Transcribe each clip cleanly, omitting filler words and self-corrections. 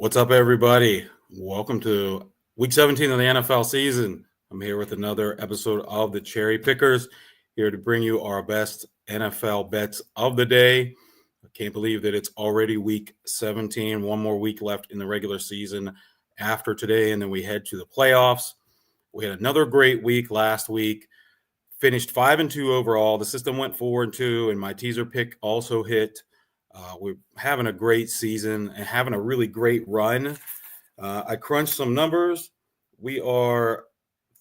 What's up, everybody? Welcome to week 17 of the NFL season. I'm here with another episode of the Cherry Pickers, here to bring you our best NFL bets of the day. I can't believe that it's already week 17, one more week left in the regular season after today, and then we head to the playoffs. We had another great week last week, finished 5-2 overall. The system went 4-2, and my teaser pick also hit. We're having a great season and having a really great run. I crunched some numbers. We are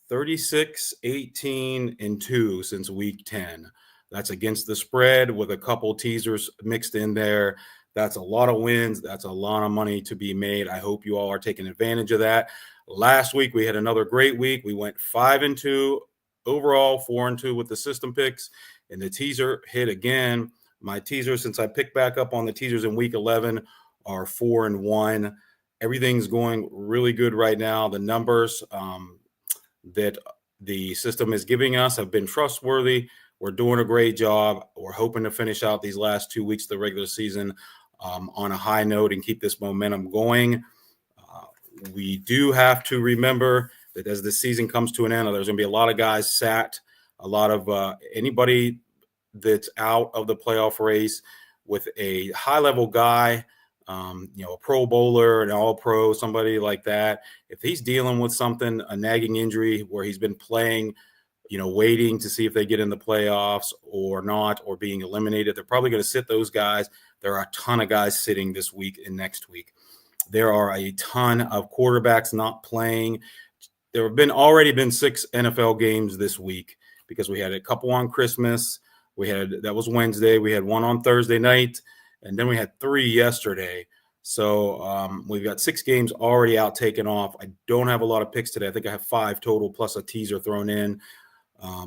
36, 18, and 2 since week 10. That's against the spread with a couple teasers mixed in there. That's a lot of wins. That's a lot of money to be made. I hope you all are taking advantage of that. Last week, we had another great week. We went 5-2 overall, 4-2 with the system picks, and the teaser hit again. My teasers, since I picked back up on the teasers in week 11, are 4-1. Everything's going really good right now. The numbers that the system is giving us have been trustworthy. We're doing a great job. We're hoping to finish out these last 2 weeks of the regular season on a high note and keep this momentum going. We do have to remember that as the season comes to an end, there's going to be a lot of guys sat, a lot of anybody that's out of the playoff race with a high-level guy, a Pro Bowler, an All-Pro, somebody like that. If he's dealing with something, a nagging injury where he's been playing, waiting to see if they get in the playoffs or not, or being eliminated, they're probably going to sit those guys. There are a ton of guys sitting this week and next week. There are a ton of quarterbacks not playing. There have already been 6 NFL games this week because we had a couple on Christmas. That was Wednesday. We had one on Thursday night, and then we had 3 yesterday. So we've got 6 games already out, taken off. I don't have a lot of picks today. I think I have 5 total plus a teaser thrown in.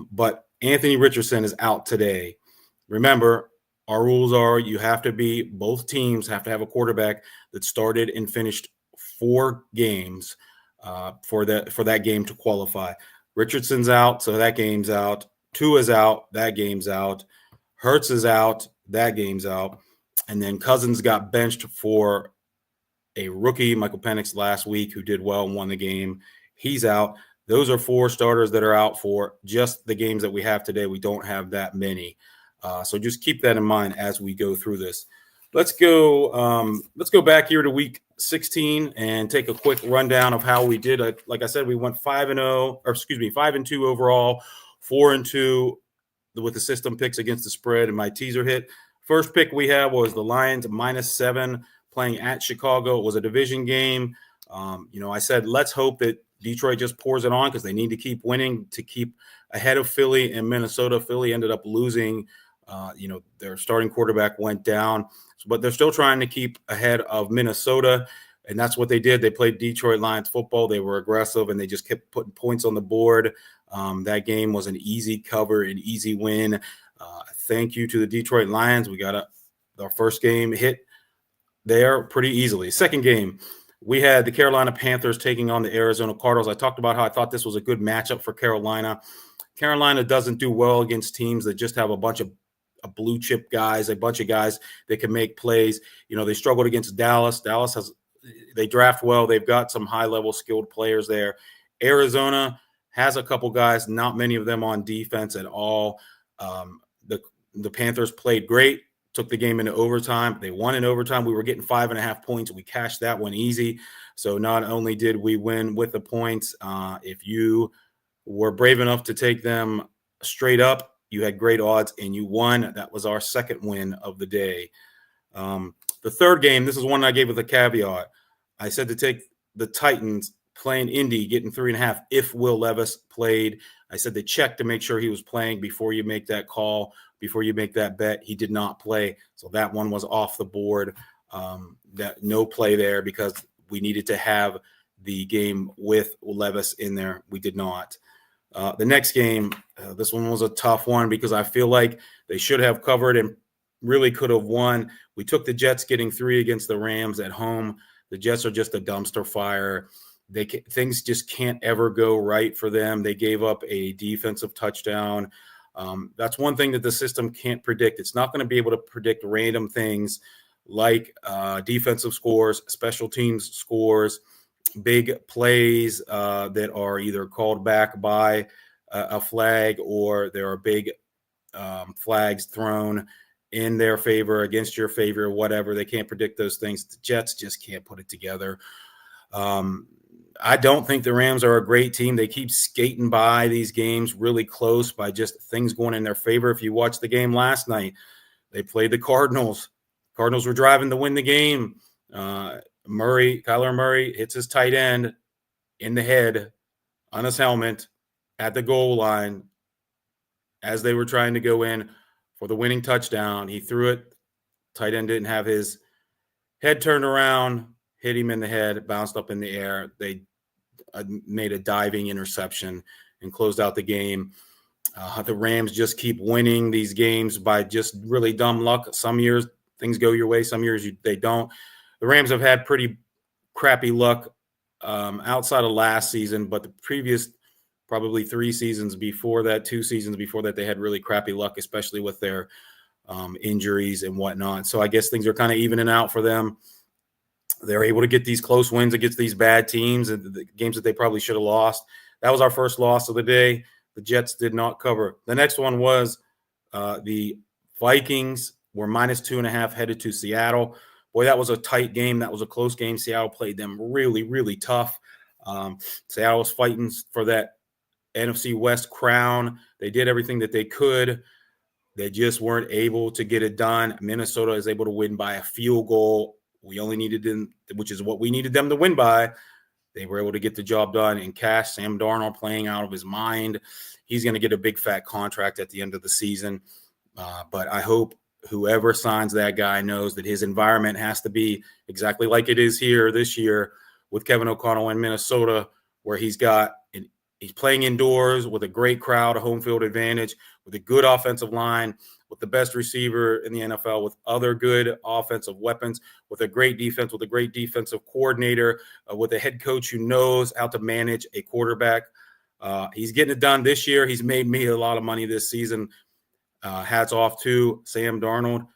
But Anthony Richardson is out today. Remember, our rules are both teams have to have a quarterback that started and finished 4 games for that game to qualify. Richardson's out, so that game's out. Tua is out, that game's out. Hurts is out, that game's out. And then Cousins got benched for a rookie, Michael Penix, last week, who did well and won the game. He's out. Those are 4 starters that are out for just the games that we have today. We don't have that many. So just keep that in mind as we go through this. Let's go back here to week 16 and take a quick rundown of how we did. Like I said, we went 5-2 overall. 4-2 with the system picks against the spread, and my teaser hit. First pick we had was the Lions -7 playing at Chicago. It was a division game. I said, let's hope that Detroit just pours it on because they need to keep winning to keep ahead of Philly and Minnesota. Philly ended up losing. Their starting quarterback went down, but they're still trying to keep ahead of Minnesota. And that's what they did. They played Detroit Lions football. They were aggressive, and they just kept putting points on the board. That game was an easy cover, an easy win. Thank you to the Detroit Lions. We got our first game hit there pretty easily. Second game, we had the Carolina Panthers taking on the Arizona Cardinals. I talked about how I thought this was a good matchup for Carolina. Carolina doesn't do well against teams that just have a bunch of blue chip guys, a bunch of guys that can make plays. They struggled against Dallas. They draft well. They've got some high-level skilled players there. Arizona has a couple guys, not many of them on defense at all. The Panthers played great, took the game into overtime. They won in overtime. We were getting 5.5 points. We cashed that one easy. So not only did we win with the points, if you were brave enough to take them straight up, you had great odds and you won. That was our second win of the day. The third game, this is one I gave with a caveat. I said to take the Titans playing Indy, getting 3.5 if Will Levis played. I said to check to make sure he was playing before you make that call, before you make that bet. He did not play, so that one was off the board. That no play there because we needed to have the game with Levis in there. We did not. The next game, this one was a tough one because I feel like they should have covered and really could have won. We took the Jets getting 3 against the Rams at home. The Jets are just a dumpster fire. Things just can't ever go right for them. They gave up a defensive touchdown. That's one thing that the system can't predict. It's not going to be able to predict random things like defensive scores, special teams scores, big plays that are either called back by a flag, or there are big flags thrown in their favor, against your favor, whatever. They can't predict those things. The Jets just can't put it together. I don't think the Rams are a great team. They keep skating by these games really close by just things going in their favor. If you watch the game last night, they played the Cardinals. Cardinals were driving to win the game. Kyler Murray hits his tight end in the head on his helmet at the goal line as they were trying to go in for the winning touchdown. He threw it. Tight end didn't have his head turned around, hit him in the head, bounced up in the air. They made a diving interception and closed out the game. The Rams just keep winning these games by just really dumb luck. Some years things go your way, some years they don't. The Rams have had pretty crappy luck outside of last season, but the previous probably 3 seasons before that, 2 seasons before that, they had really crappy luck, especially with their injuries and whatnot. So I guess things are kind of evening out for them. They're able to get these close wins against these bad teams and the games that they probably should have lost. That was our first loss of the day. The Jets did not cover. The next one was the Vikings were -2.5 headed to Seattle. Boy, that was a tight game. That was a close game. Seattle played them really, really tough. Seattle was fighting for that NFC West crown. They did everything that they could. They just weren't able to get it done. Minnesota is able to win by a field goal. We only needed them, which is what we needed them to win by. They were able to get the job done in cash. Sam Darnold playing out of his mind. He's going to get a big fat contract at the end of the season. But I hope whoever signs that guy knows that his environment has to be exactly like it is here this year with Kevin O'Connell in Minnesota, where he's playing indoors with a great crowd, a home field advantage, with a good offensive line, with the best receiver in the NFL, with other good offensive weapons, with a great defense, with a great defensive coordinator, with a head coach who knows how to manage a quarterback. He's getting it done this year. He's made me a lot of money this season. Hats off to Sam Darnold.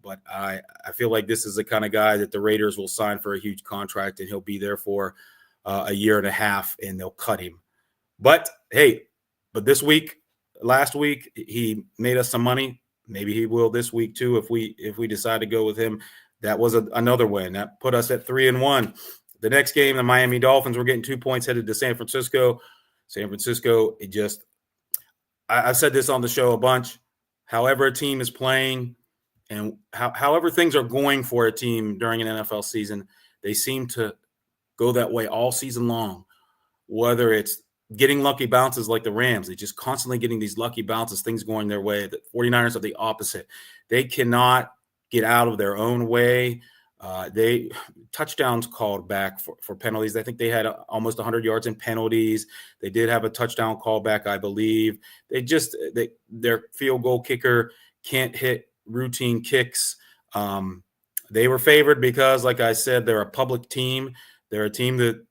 But I feel like this is the kind of guy that the Raiders will sign for a huge contract, and he'll be there for a year and a half, and they'll cut him. But, hey, last week, he made us some money. Maybe he will this week too if we decide to go with him. That was another win. That put us at 3-1. The next game, the Miami Dolphins were getting 2 points headed to San Francisco. San Francisco, I've said this on the show a bunch. However a team is playing and however things are going for a team during an NFL season, they seem to go that way all season long. Whether it's getting lucky bounces like the Rams, they're just constantly getting these lucky bounces, things going their way. The 49ers are the opposite. They cannot get out of their own way. They touchdowns called back for penalties. I think they had almost 100 yards in penalties. They did have a touchdown call back, I believe. Their field goal kicker can't hit routine kicks. They were favored because, like I said, they're a public team. They're a team that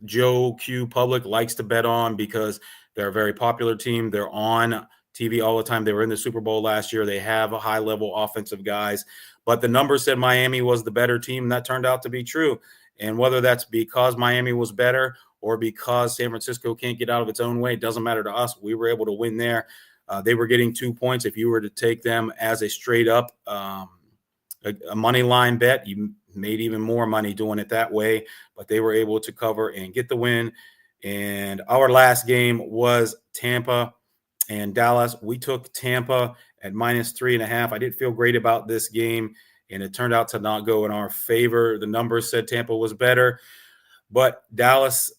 Joe Q Public likes to bet on because they're a very popular team. They're on TV all the time. They were in the Super Bowl last year. They have a high-level offensive guys. But the numbers said Miami was the better team, and that turned out to be true. And whether that's because Miami was better or because San Francisco can't get out of its own way, it doesn't matter to us. We were able to win there. They were getting 2 points. If you were to take them as a straight-up a money line bet, you made even more money doing it that way. But they were able to cover and get the win. And our last game was Tampa and Dallas. We took Tampa at -3.5. I didn't feel great about this game, and it turned out to not go in our favor. The numbers said Tampa was better, but Dallas,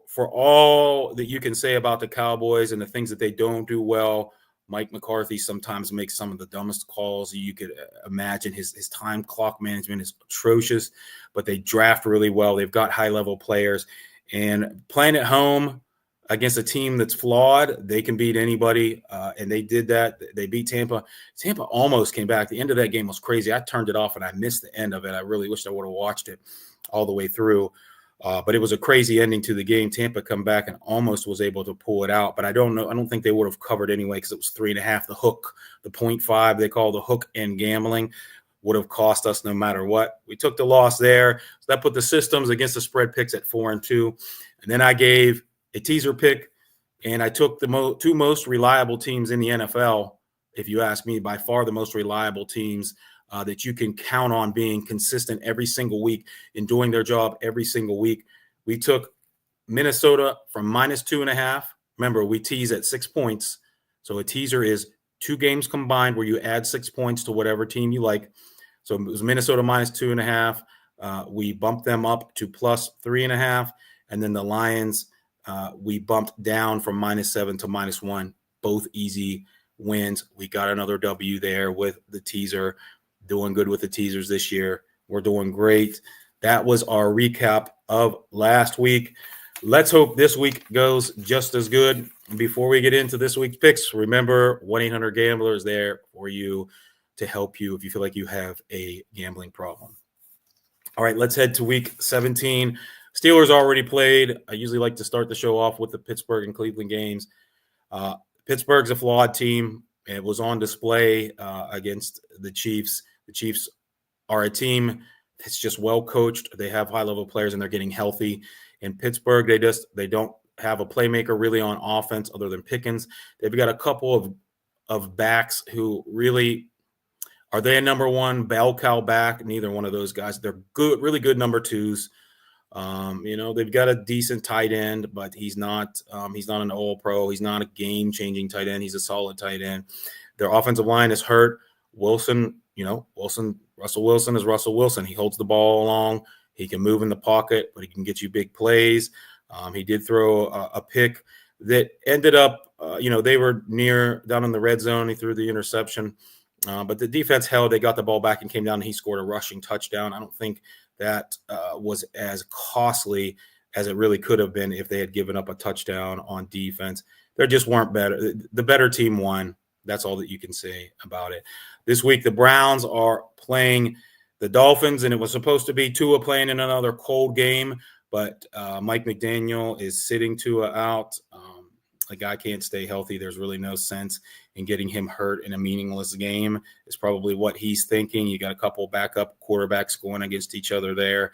for all that you can say about the Cowboys and the things that they don't do well, Mike McCarthy sometimes makes some of the dumbest calls you could imagine. His time clock management is atrocious, but they draft really well. They've got high-level players, and playing at home against a team that's flawed, they can beat anybody, and they did that. They beat Tampa. Tampa almost came back. The end of that game was crazy. I turned it off, and I missed the end of it. I really wished I would have watched it all the way through, but it was a crazy ending to the game. Tampa come back and almost was able to pull it out, but I don't know. I don't think they would have covered anyway because it was 3.5. The hook, the 0.5 they call the hook in gambling would have cost us no matter what. We took the loss there. So that put the systems against the spread picks at 4-2. And then I gave a teaser pick, and I took the two most reliable teams in the NFL, if you ask me, by far the most reliable teams that you can count on being consistent every single week and doing their job every single week. We took Minnesota from -2.5. Remember, we tease at 6 points. So a teaser is 2 games combined where you add 6 points to whatever team you like. So it was Minnesota -2.5. We bumped them up to +3.5. And then the Lions, we bumped down from -7 to -1. Both easy wins. We got another W there with the teaser. Doing good with the teasers this year. We're doing great. That was our recap of last week. Let's hope this week goes just as good. Before we get into this week's picks, remember 1-800-GAMBLER is there for you to help you if you feel like you have a gambling problem. All right, let's head to week 17. Steelers already played. I usually like to start the show off with the Pittsburgh and Cleveland games. Pittsburgh's a flawed team. It was on display against the Chiefs. The Chiefs are a team that's just well coached. They have high-level players, and they're getting healthy. In Pittsburgh, they don't have a playmaker really on offense other than Pickens. They've got a couple of backs who really are they a number one bell cow back? Neither one of those guys. They're good, really good number twos. They've got a decent tight end, but he's not an all-pro. He's not a game-changing tight end. He's a solid tight end. Their offensive line is hurt. Russell Wilson is Russell Wilson. He holds the ball along. He can move in the pocket, but he can get you big plays. He did throw a pick that ended up, they were near down in the red zone. He threw the interception, but the defense held. They got the ball back and came down, and he scored a rushing touchdown. I don't think that was as costly as it really could have been if they had given up a touchdown on defense. There just weren't better. The better team won. That's all that you can say about it. This week, the Browns are playing the Dolphins, and it was supposed to be Tua playing in another cold game, but Mike McDaniel is sitting Tua out. The guy can't stay healthy. There's really no sense in getting him hurt in a meaningless game. It's probably what he's thinking. You got a couple backup quarterbacks going against each other there.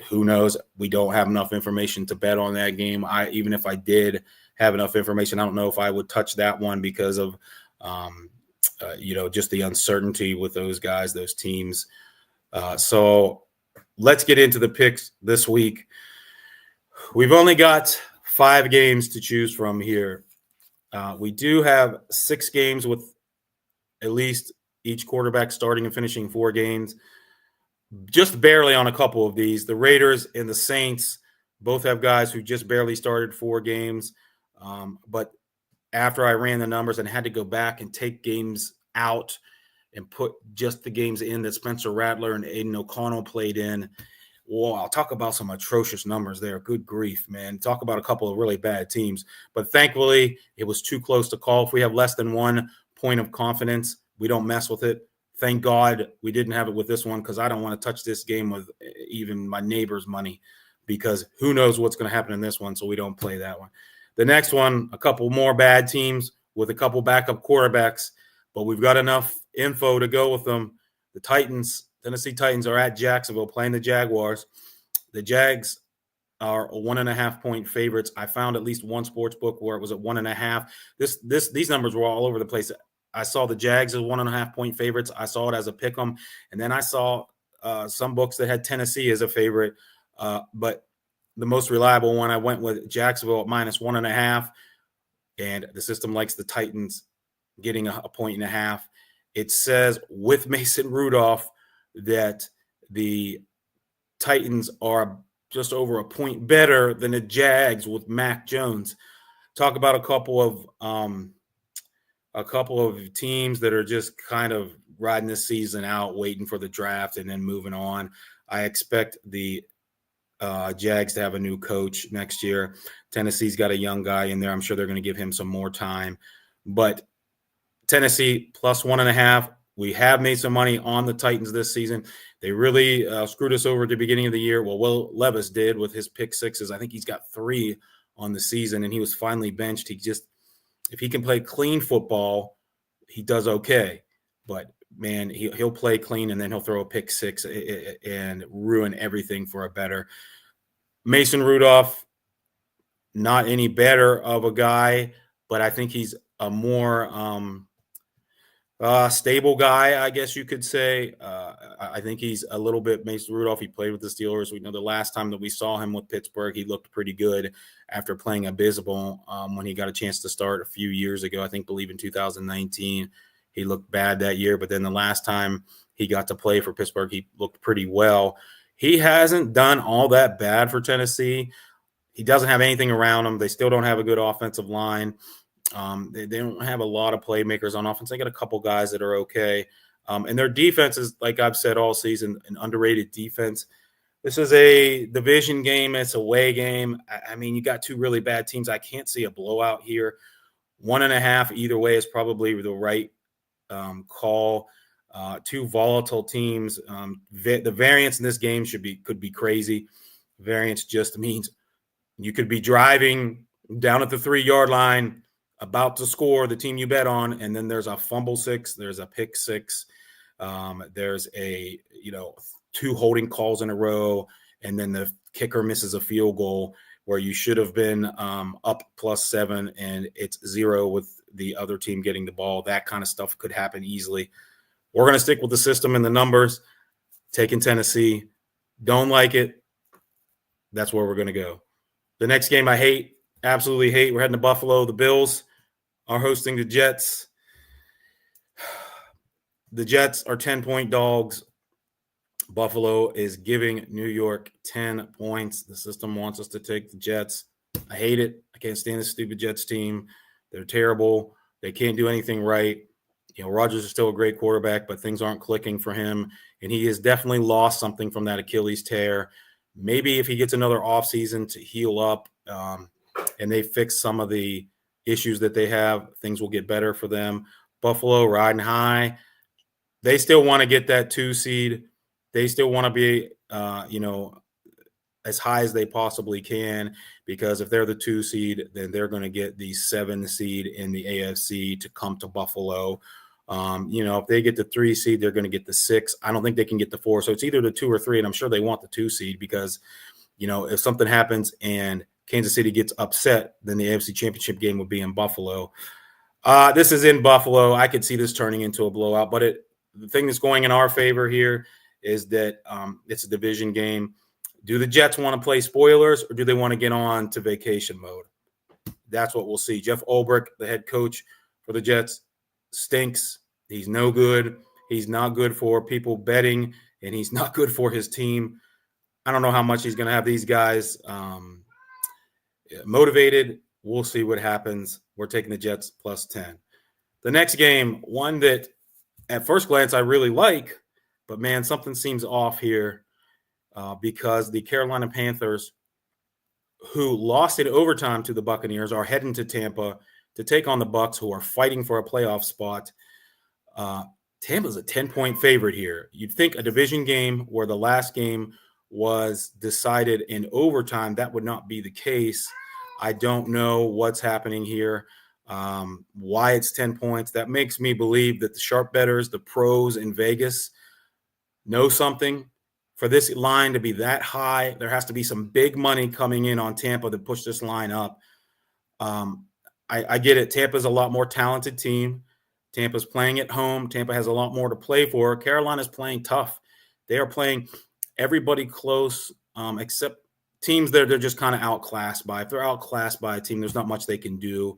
Who knows? We don't have enough information to bet on that game. Even if I did have enough information, I don't know if I would touch that one because of just the uncertainty with those guys, those teams. So let's get into the picks this week. We've only got 5 games to choose from here. We do have 6 games with at least each quarterback starting and finishing 4 games. Just barely on a couple of these. The Raiders and the Saints both have guys who just barely started 4 games. But after I ran the numbers and had to go back and take games out and put just the games in that Spencer Rattler and Aiden O'Connell played in, well, I'll talk about some atrocious numbers there. Good grief, man. Talk about a couple of really bad teams. But thankfully, it was too close to call. If we have less than 1 point of confidence, we don't mess with it. Thank God we didn't have it with this one because I don't want to touch this game with even my neighbor's money because who knows what's going to happen in this one, so we don't play that one. The next one, a couple more bad teams with a couple backup quarterbacks, but we've got enough info to go with them. The Tennessee Titans are at Jacksonville playing the Jaguars. The Jags are 1.5-point favorites. I found at least one sports book where it was at 1.5. These numbers were all over the place. I saw the Jags as 1.5-point favorites. I saw it as a pick 'em, and then I saw some books that had Tennessee as a favorite. But the most reliable one, I went with Jacksonville at -1.5, and the system likes the Titans getting a 1.5. It says with Mason Rudolph that the Titans are just over a point better than the Jags with Mac Jones. Talk about a couple of teams that are just kind of riding this season out, waiting for the draft and then moving on. I expect the Jags to have a new coach next year. Tennessee's got a young guy in there. I'm sure they're going to give him some more time. But Tennessee +1.5. We have made some money on the Titans this season. They really screwed us over at the beginning of the year. Well, Will Levis did with his pick sixes. I think he's got 3 on the season, and he was finally benched. If he can play clean football, he does okay. But man, he'll play clean and then he'll throw a pick six and ruin everything for a better. Mason Rudolph, not any better of a guy, but I think he's a more stable guy, I guess you could say. I think he's a little bit Mason Rudolph. He played with the Steelers. We know the last time that we saw him with Pittsburgh, he looked pretty good after playing abysmal when he got a chance to start a few years ago. I believe in 2019. He looked bad that year, but then the last time he got to play for Pittsburgh, he looked pretty well. He hasn't done all that bad for Tennessee. He doesn't have anything around him. They still don't have a good offensive line. They don't have a lot of playmakers on offense. They got a couple guys that are okay. And their defense is, like I've said all season, an underrated defense. This is a division game. It's a away game. I mean, you got two really bad teams. I can't see a blowout here. 1.5 either way is probably the right call. Two volatile teams. The variance in this game could be crazy. Variance just means you could be driving down at the 3-yard line, about to score the team you bet on, and then there's a fumble six, there's a pick six, there's a 2 holding calls in a row, and then the kicker misses a field goal where you should have been up +7 and it's 0 with the other team getting the ball. That kind of stuff could happen easily. We're going to stick with the system and the numbers. Taking Tennessee. Don't like it. That's where we're going to go. The next game I hate, absolutely hate. We're heading to Buffalo. The Bills are hosting the Jets. The Jets are 10-point dogs. Buffalo is giving New York 10 points. The system wants us to take the Jets. I hate it. I can't stand this stupid Jets team. They're terrible. They can't do anything right. Rodgers is still a great quarterback, but things aren't clicking for him, and he has definitely lost something from that Achilles tear. Maybe if he gets another offseason to heal up and they fix some of the issues that they have, things will get better for them. Buffalo riding high. They still want to get that 2 seed. They still want to be, as high as they possibly can, because if they're the 2 seed, then they're going to get the 7 seed in the AFC to come to Buffalo. If they get the 3 seed, they're going to get the 6. I don't think they can get the 4. So it's either the 2 or 3, and I'm sure they want the 2 seed because, if something happens and Kansas City gets upset, then the AFC Championship game would be in Buffalo. This is in Buffalo. I could see this turning into a blowout, but the thing that's going in our favor here is that it's a division game. Do the Jets want to play spoilers, or do they want to get on to vacation mode? That's what we'll see. Jeff Ulbrich, the head coach for the Jets, stinks. He's no good. He's not good for people betting, and he's not good for his team. I don't know how much he's going to have these guys motivated. We'll see what happens. We're taking the Jets +10. The next game, one that at first glance I really like, but man, something seems off here because the Carolina Panthers, who lost in overtime to the Buccaneers, are heading to Tampa to take on the Bucs, who are fighting for a playoff spot. Tampa's a 10-point favorite here. You'd think a division game where the last game was decided in overtime, that would not be the case. I don't know what's happening here, why it's 10 points. That makes me believe that the sharp bettors, the pros in Vegas, know something. For this line to be that high, there has to be some big money coming in on Tampa to push this line up. I get it. Tampa's a lot more talented team. Tampa's playing at home. Tampa has a lot more to play for. Carolina's playing tough. They are playing everybody close, except teams that they're just kind of outclassed by. If they're outclassed by a team, there's not much they can do.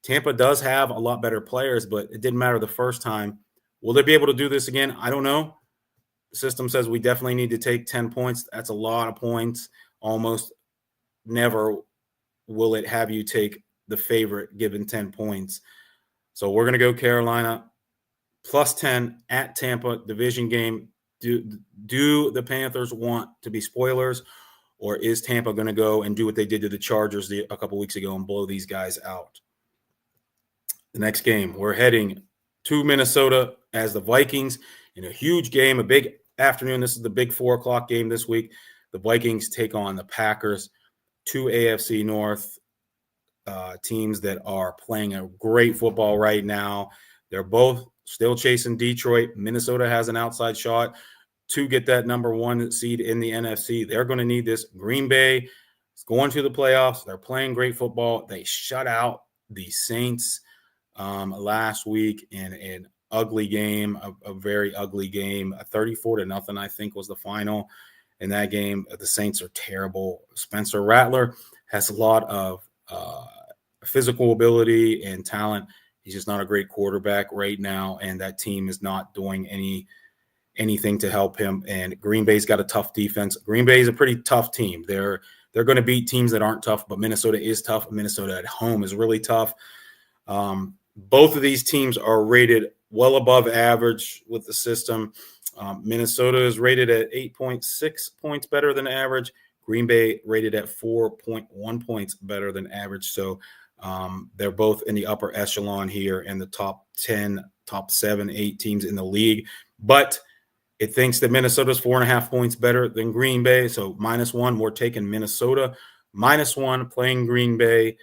Tampa does have a lot better players, but it didn't matter the first time. Will they be able to do this again? I don't know. The system says we definitely need to take 10 points. That's a lot of points. Almost never will it have you take the favorite given 10 points. So we're going to go Carolina +10 at Tampa, division game. Do the Panthers want to be spoilers, or is Tampa going to go and do what they did to the Chargers a couple weeks ago and blow these guys out? The next game, we're heading to Minnesota as the Vikings in a huge game, a big afternoon. This is the big 4:00 game this week. The Vikings take on the Packers, 2 AFC North teams that are playing a great football right now. They're both still chasing Detroit. Minnesota has an outside shot to get that number 1 seed in the NFC. They're going to need this. Green Bay is going to the playoffs. They're playing great football. They shut out the Saints last week in an ugly game, a very ugly game. 34-0, I think, was the final in that game. The Saints are terrible. Spencer Rattler has a lot of physical ability and talent. He's just not a great quarterback right now, and that team is not doing anything to help him. And Green Bay's got a tough defense. Green Bay is a pretty tough team. They're going to beat teams that aren't tough, but Minnesota is tough. Minnesota at home is really tough. Both of these teams are rated well above average with the system. Minnesota is rated at 8.6 points better than average. Green Bay rated at 4.1 points better than average. So they're both in the upper echelon here in the top 10, top 7, 8 teams in the league. But it thinks that Minnesota's 4.5 points better than Green Bay. So -1, we're taking Minnesota. -1 playing Green Bay.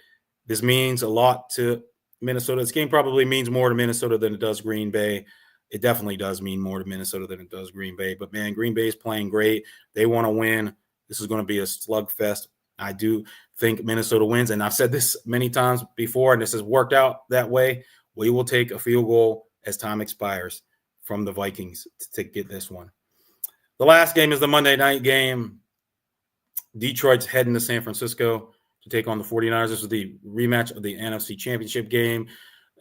This means a lot to Minnesota. This game probably means more to Minnesota than it does Green Bay. It definitely does mean more to Minnesota than it does Green Bay. But, man, Green Bay is playing great. They want to win. This is going to be a slugfest. I do think Minnesota wins, and I've said this many times before, and this has worked out that way. We will take a field goal as time expires from the Vikings to get this one. The last game is the Monday night game. Detroit's heading to San Francisco to take on the 49ers. This is the rematch of the NFC Championship game.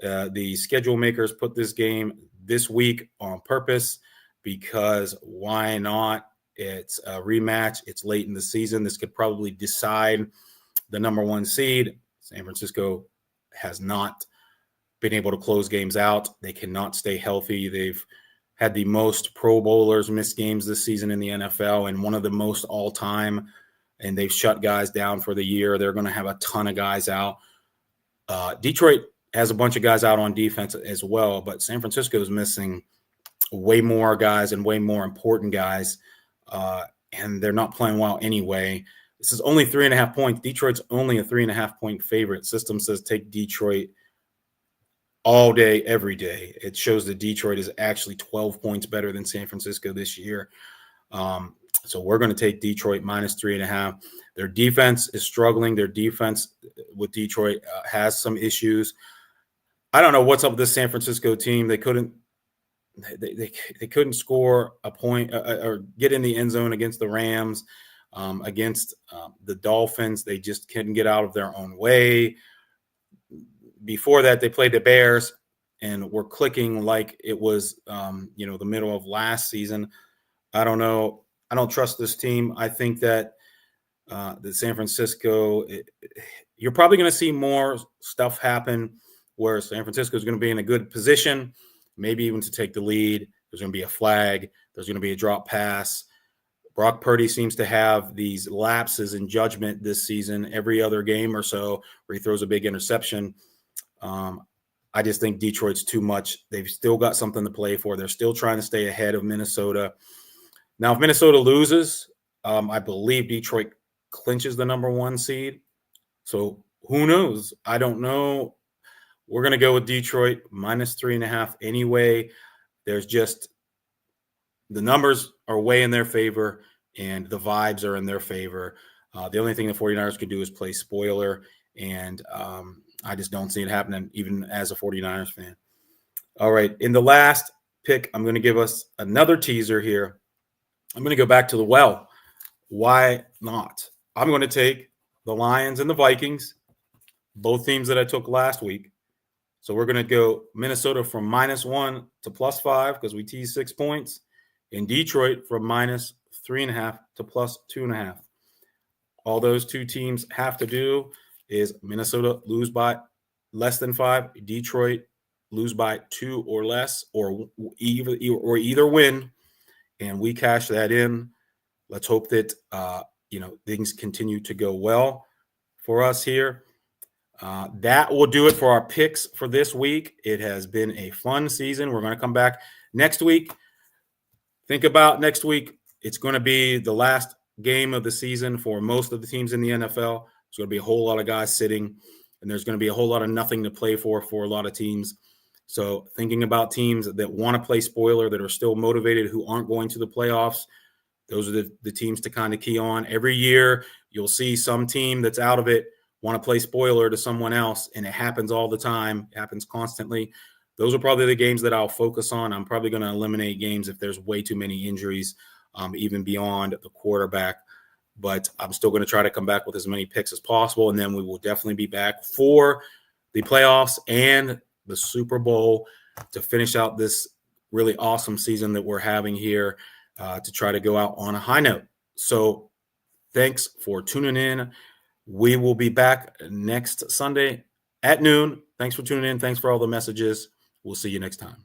The schedule makers put this game this week on purpose because why not? It's a rematch. It's late in the season. This could probably decide the number 1 seed. San Francisco has not been able to close games out. They cannot stay healthy. They've had the most Pro Bowlers miss games this season in the NFL and one of the most all-time, and they've shut guys down for the year. They're going to have a ton of guys out. Detroit has a bunch of guys out on defense as well, but San Francisco is missing way more guys and way more important guys, and they're not playing well anyway. This is only 3.5 points. Detroit's only a 3.5-point favorite. System says take Detroit all day, every day. It shows that Detroit is actually 12 points better than San Francisco this year. So we're going to take Detroit -3.5. Their defense is struggling. Their defense with Detroit has some issues. I don't know what's up with this San Francisco team. They couldn't score a point or get in the end zone against the Rams, against the Dolphins. They just couldn't get out of their own way. Before that, they played the Bears and were clicking like it was, the middle of last season. I don't know. I don't trust this team. I think that the San Francisco, you're probably going to see more stuff happen where San Francisco is going to be in a good position, maybe even to take the lead. There's going to be a flag. There's going to be a drop pass. Brock Purdy seems to have these lapses in judgment this season every other game or so where he throws a big interception. I just think Detroit's too much. They've still got something to play for. They're still trying to stay ahead of Minnesota. Now, if Minnesota loses, I believe Detroit clinches the number 1 seed. So who knows? I don't know. We're going to go with Detroit -3.5 anyway. There's just the numbers are way in their favor and the vibes are in their favor. The only thing the 49ers could do is play spoiler, and I just don't see it happening even as a 49ers fan. All right, in the last pick, I'm going to give us another teaser here. I'm going to go back to the well. Why not? I'm going to take the Lions and the Vikings, both teams that I took last week. So we're going to go Minnesota from -1 to +5 because we teased 6 points, and Detroit from -3.5 to +2.5. All those two teams have to do is Minnesota lose by less than 5, Detroit lose by 2 or less, or either win, and we cash that in. Let's hope that things continue to go well for us here. That will do it for our picks for this week. It has been a fun season. We're going to come back next week. Think about next week. It's going to be the last game of the season for most of the teams in the NFL. There's going to be a whole lot of guys sitting, and there's going to be a whole lot of nothing to play for a lot of teams. So thinking about teams that want to play spoiler, that are still motivated, who aren't going to the playoffs, those are the teams to kind of key on. Every year, you'll see some team that's out of it want to play spoiler to someone else, and it happens all the time. It happens constantly. Those are probably the games that I'll focus on. I'm probably going to eliminate games if there's way too many injuries, even beyond the quarterback. But I'm still going to try to come back with as many picks as possible, and then we will definitely be back for the playoffs and the Super Bowl to finish out this really awesome season that we're having here, to try to go out on a high note. So thanks for tuning in. We will be back next Sunday at noon. Thanks for tuning in. Thanks for all the messages. We'll see you next time.